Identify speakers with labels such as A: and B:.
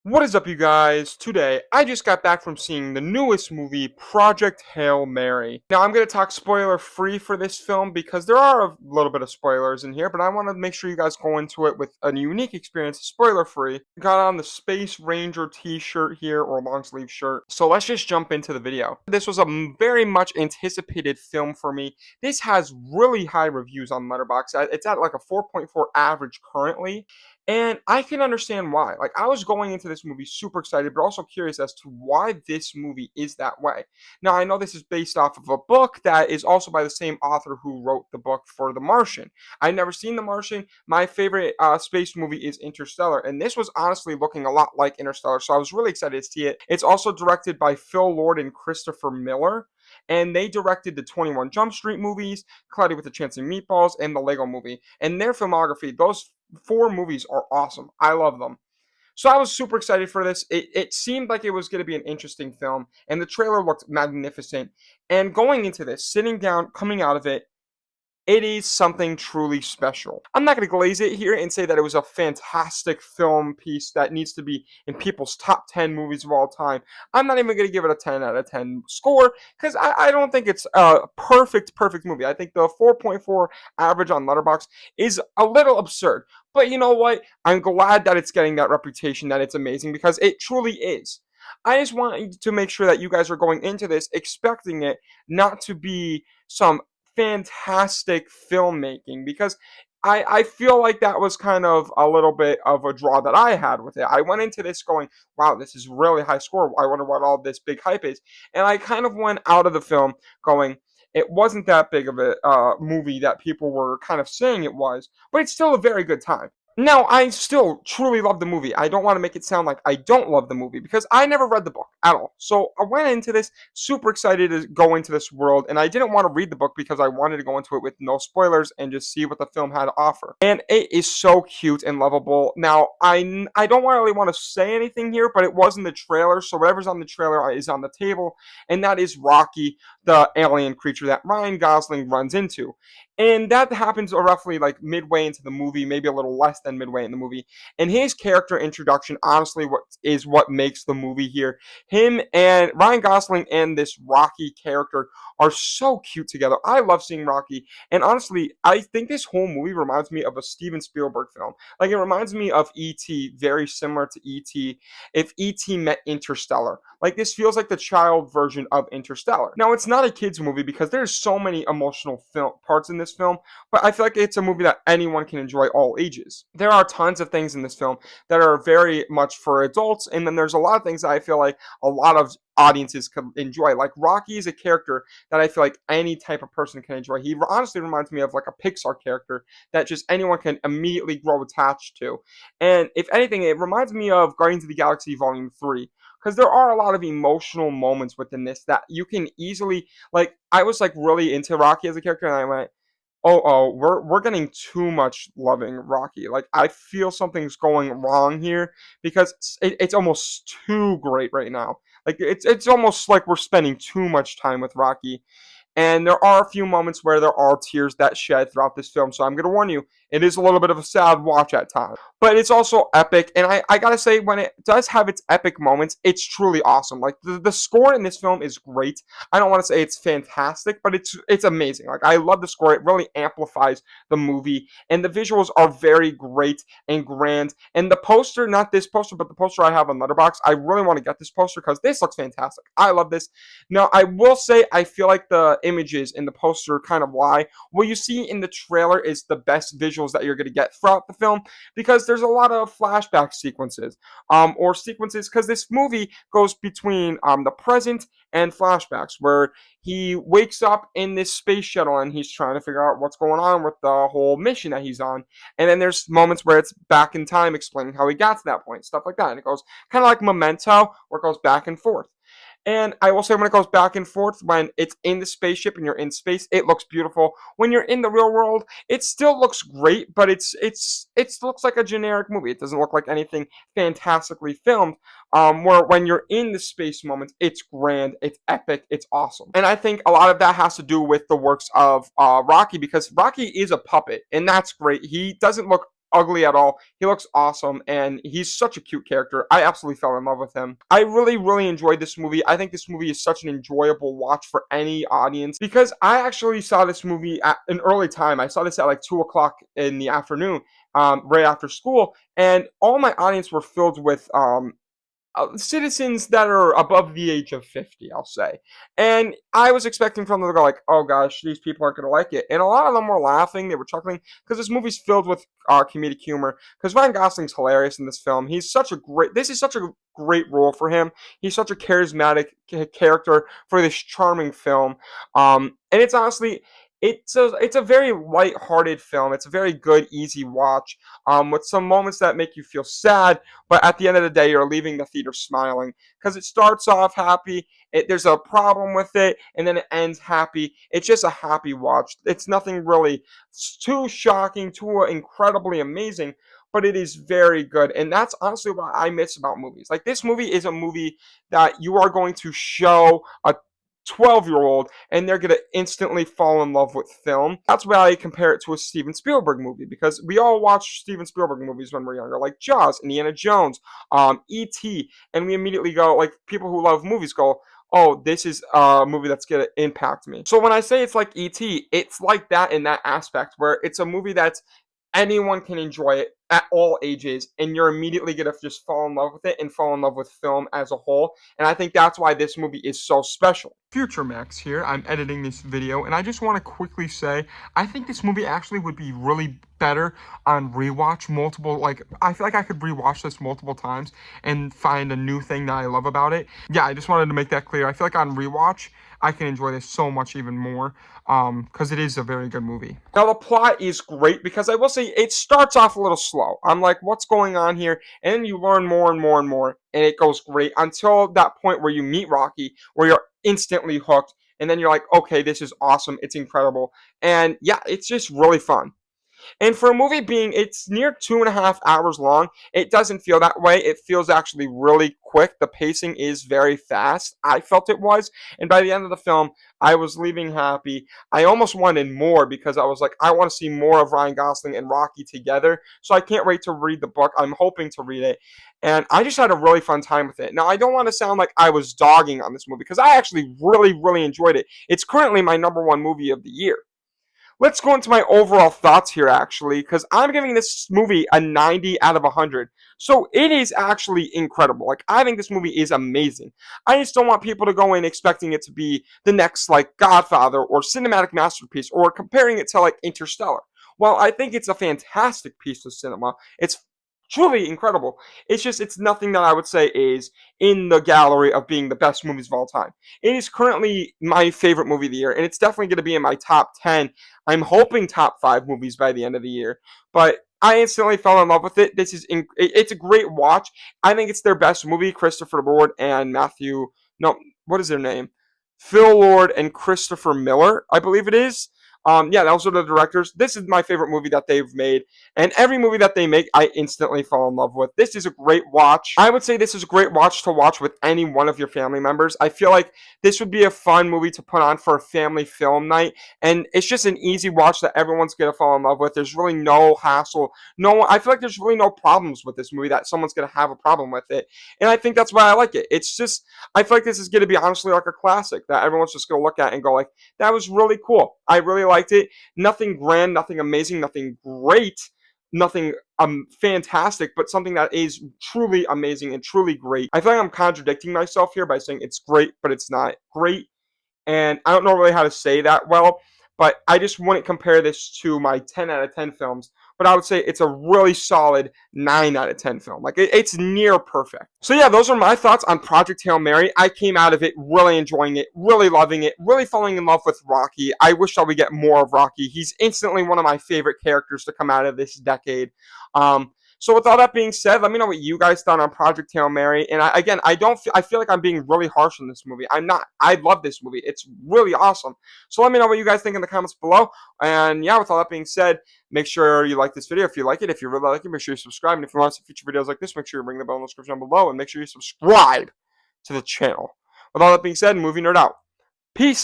A: What is up, you guys? Today, I just got back from seeing the newest movie, Project Hail Mary. Now, I'm going to talk spoiler free for this film because there are a little bit of spoilers in here, but I want to make sure you guys go into it with a unique experience, spoiler free. Got on the Space Ranger t-shirt here, or long sleeve shirt. So let's just jump into the video. This was a very much anticipated film for me. This has really high reviews on Letterboxd. It's at like a 4.4 average currently. And I can understand why. Like, I was going into this movie super excited, but also curious as to why this movie is that way. Now, I know this is based off of a book that is also by the same author who wrote the book for The Martian. I've never seen The Martian. My favorite space movie is Interstellar, and this was honestly looking a lot like Interstellar, so I was really excited to see it. It's also directed by Phil Lord and Christopher Miller, and they directed the 21 Jump Street movies, Cloudy with a Chance of Meatballs, and the Lego movie. And their filmography, those four movies are awesome. I love them. So I was super excited for this. It seemed like it was going to be an interesting film, and the trailer looked magnificent. And going into this, sitting down, coming out of it, it is something truly special. I'm not going to glaze it here and say that it was a fantastic film piece that needs to be in people's top 10 movies of all time. I'm not even going to give it a 10 out of 10 score because I don't think it's a perfect movie. I think the 4.4 average on Letterboxd is a little absurd. But you know what? I'm glad that it's getting that reputation that it's amazing because it truly is. I just want to make sure that you guys are going into this expecting it not to be some fantastic filmmaking because I feel like that was kind of a little bit of a draw that I had with it. I went into this going, wow, this is really high score. I wonder what all this big hype is. And I kind of went out of the film going, it wasn't that big of a movie that people were kind of saying it was, but it's still a very good time. Now, I still truly love the movie. I don't want to make it sound like I don't love the movie because I never read the book at all. So I went into this super excited to go into this world, and I didn't want to read the book because I wanted to go into it with no spoilers and just see what the film had to offer. And it is so cute and lovable. Now, I don't really want to say anything here, but it was in the trailer, so whatever's on the trailer is on the table, and that is Rocky, the alien creature that Ryan Gosling runs into. And that happens roughly like midway into the movie, maybe a little less than midway in the movie. And his character introduction, honestly, what makes the movie here. Him and Ryan Gosling and this Rocky character are so cute together. I love seeing Rocky. And honestly, I think this whole movie reminds me of a Steven Spielberg film. Like, it reminds me of E.T., very similar to E.T. if E.T. met Interstellar. Like, this feels like the child version of Interstellar. Now, it's not a kid's movie because there's so many emotional parts in this film, but I feel like it's a movie that anyone can enjoy, all ages. There are tons of things in this film that are very much for adults, and then there's a lot of things that I feel like a lot of audiences can enjoy. Like, Rocky is a character that I feel like any type of person can enjoy. He honestly reminds me of like a Pixar character that just anyone can immediately grow attached to. And if anything, it reminds me of Guardians of the Galaxy Volume 3 because there are a lot of emotional moments within this that you can easily, like, I was like really into Rocky as a character, and I went, we're getting too much loving Rocky. Like, I feel something's going wrong here because it's almost too great right now. Like, it's almost like we're spending too much time with Rocky. And there are a few moments where there are tears that shed throughout this film. So I'm going to warn you, it is a little bit of a sad watch at times. But it's also epic. And I got to say, when it does have its epic moments, it's truly awesome. Like, the score in this film is great. I don't want to say it's fantastic, but it's amazing. Like, I love the score. It really amplifies the movie. And the visuals are very great and grand. And the poster, not this poster, but the poster I have on Letterboxd, I really want to get this poster because this looks fantastic. I love this. Now, I will say, I feel like the images in the poster kind of lie. What you see in the trailer is the best visuals that you're going to get throughout the film because there's a lot of flashback sequences or sequences because this movie goes between the present and flashbacks where he wakes up in this space shuttle and he's trying to figure out what's going on with the whole mission that he's on, and then there's moments where it's back in time explaining how he got to that point, stuff like that, and it goes kind of like Memento where it goes back and forth. And I will say, when it goes back and forth, when it's in the spaceship and you're in space, it looks beautiful. When you're in the real world, it still looks great, but it looks like a generic movie. It doesn't look like anything fantastically filmed. Where when you're in the space moments, it's grand, it's epic, it's awesome. And I think a lot of that has to do with the works of Rocky because Rocky is a puppet, and that's great. He doesn't look ugly at all. He looks awesome, and he's such a cute character. I absolutely fell in love with him. I really, really enjoyed this movie. I think this movie is such an enjoyable watch for any audience because I actually saw this movie at an early time. I saw this at like 2 o'clock in the afternoon, right after school, and all my audience were filled with citizens that are above the age of 50, I'll say. And I was expecting from them to go like, oh gosh, these people aren't going to like it. And a lot of them were laughing. They were chuckling because this movie's filled with comedic humor. Because Ryan Gosling's hilarious in this film. This is such a great role for him. He's such a charismatic character for this charming film. And it's honestly, it's a very light-hearted film. It's a very good, easy watch, with some moments that make you feel sad, but at the end of the day, you're leaving the theater smiling because it starts off happy. There's a problem with it, and then it ends happy. It's just a happy watch. It's nothing really too shocking, too incredibly amazing, but it is very good, and that's honestly what I miss about movies. Like this movie is a movie that you are going to show a 12-year-old and they're going to instantly fall in love with film. That's why I compare it to a Steven Spielberg movie because we all watch Steven Spielberg movies when we're younger, like Jaws, Indiana Jones, E.T., and we immediately go, like people who love movies go, oh, this is a movie that's going to impact me. So when I say it's like E.T., it's like that in that aspect where it's a movie that's anyone can enjoy it at all ages, and you're immediately going to just fall in love with it and fall in love with film as a whole. And I think that's why this movie is so special. Future Max here. I'm editing this video, and I just want to quickly say I think this movie actually would be really better on rewatch. I feel like I could rewatch this multiple times and find a new thing that I love about it. Yeah, I just wanted to make that clear. I feel like on rewatch, I can enjoy this so much even more because it is a very good movie. Now, the plot is great because I will say it starts off a little slow. I'm like, what's going on here? And then you learn more and more and more, and it goes great until that point where you meet Rocky, where you're instantly hooked, and then you're like, okay, this is awesome. It's incredible. And yeah, it's just really fun. And for a movie being, it's near 2.5 hours long, it doesn't feel that way. It feels actually really quick. The pacing is very fast. I felt it was. And by the end of the film, I was leaving happy. I almost wanted more because I was like, I want to see more of Ryan Gosling and Rocky together. So I can't wait to read the book. I'm hoping to read it. And I just had a really fun time with it. Now, I don't want to sound like I was dogging on this movie because I actually really, really enjoyed it. It's currently my #1 movie of the year. Let's go into my overall thoughts here, actually, because I'm giving this movie a 90 out of 100. So it is actually incredible. Like, I think this movie is amazing. I just don't want people to go in expecting it to be the next, like, Godfather or cinematic masterpiece or comparing it to, like, Interstellar. Well, I think it's a fantastic piece of cinema. It's truly incredible. It's nothing that I would say is in the gallery of being the best movies of all time. It is currently my favorite movie of the year, and it's definitely going to be in my top 10. I'm hoping top 5 movies by the end of the year. But I instantly fell in love with it. It's a great watch. I think it's their best movie. Christopher Lord and what is their name? Phil Lord and Christopher Miller, I believe it is. Yeah, those are the directors. This is my favorite movie that they've made, and every movie that they make, I instantly fall in love with. This is a great watch. I would say this is a great watch to watch with any one of your family members. I feel like this would be a fun movie to put on for a family film night, and it's just an easy watch that everyone's gonna fall in love with. There's really no hassle. I feel like there's really no problems with this movie that someone's gonna have a problem with it, and I think that's why I like it. I feel like this is gonna be honestly like a classic that everyone's just gonna look at and go like, that was really cool. I really liked it. Nothing grand, nothing amazing, nothing great, nothing fantastic, but something that is truly amazing and truly great. I feel like I'm contradicting myself here by saying it's great, but it's not great. And I don't know really how to say that well, but I just wouldn't compare this to my 10 out of 10 films. But I would say it's a really solid 9 out of 10 film. Like, it's near perfect. So yeah, those are my thoughts on Project Hail Mary. I came out of it really enjoying it, really loving it, really falling in love with Rocky. I wish I would get more of Rocky. He's instantly one of my favorite characters to come out of this decade. So with all that being said, let me know what you guys thought on Project Hail Mary. And I feel like I'm being really harsh on this movie. I'm not. I love this movie. It's really awesome. So let me know what you guys think in the comments below. And yeah, with all that being said, make sure you like this video if you like it. If you really like it, make sure you subscribe. And if you want to see future videos like this, make sure you ring the bell in the description down below. And make sure you subscribe to the channel. With all that being said, movie nerd out. Peace.